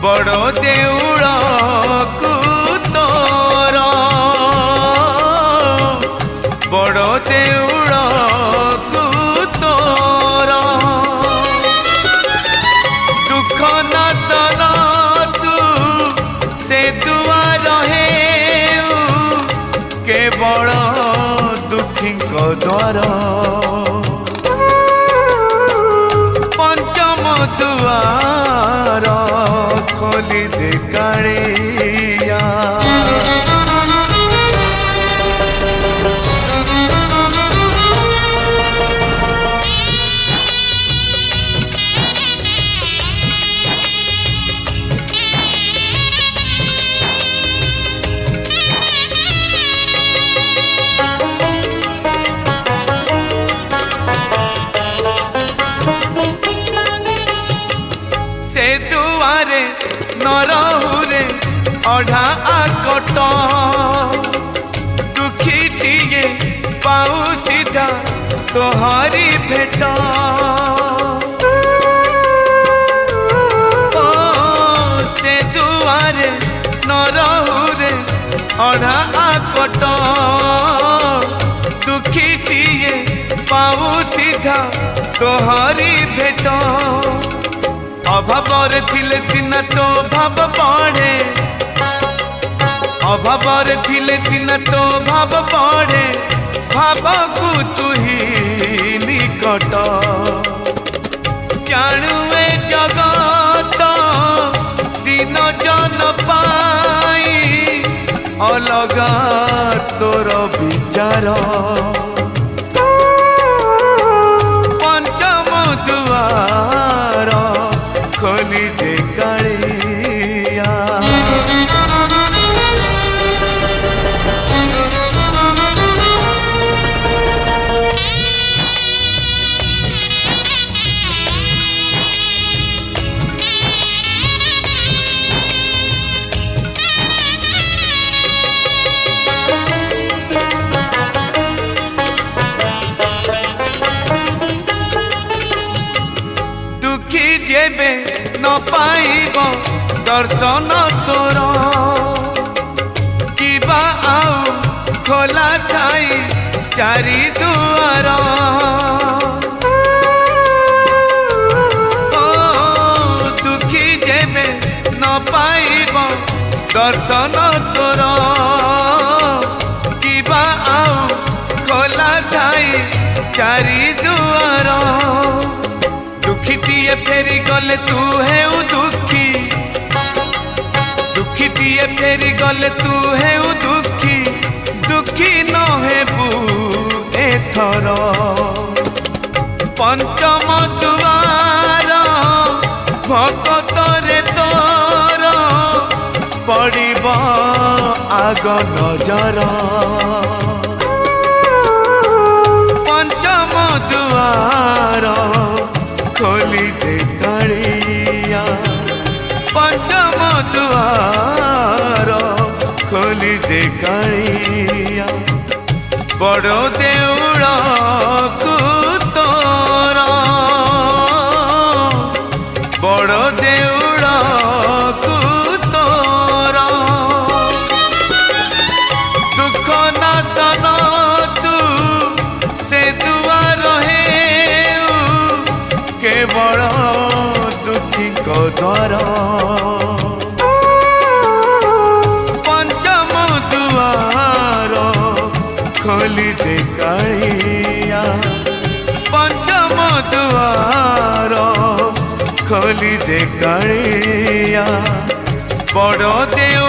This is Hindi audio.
बड़ो देउड़ को तोर बड़ो देउड़ को तोर दुख नाशन तू से दुआर हे केवल दुखी द्वार पंचम दुआर खोली दे कालिया से दुआरे नरहुरे अढ़ा आकट दुखीटिए पाऊ सीधा तोहरी भेट से दुआरे नरहुरे अढ़ा आकट दुखीटिए पाऊ सीधा तोहरी भेट अभावर थिले सिना तो भाव बढ़े अभावर थिले सिना तो भाव बढ़े भाव को तू ही निकट जानुए जगत दिन जन पाई अलगा तोर विचार पंचम दुआर खोली दे कालिया दुखी जेबे न पाइब दर्शन तोर किबा आउ खोला ठाई चारि दुआर दुखी जेबे न पाइब दर्शन तोर किबा आउ खोला ठाई चारि दुआर दुखीटिए फेरी गले तू है दुखी दुखीटिए फेरी गले तू है दुखी दुखी न हेबू एथर पंचम दुआर भगत रे तोर पड़िब आग नजर पंचम दुआर खोली दे कालिया पंचम दुआर खोली दे कालिया बड़ो देउड़ को तोर बड़ो देउड़ को तोर दुख नाशन तू से दुआर हे केवल दुखी द्वार पंचम दुआर खोली दे कालिया पंचम दुआर खोली दे कालिया बड़ो देउ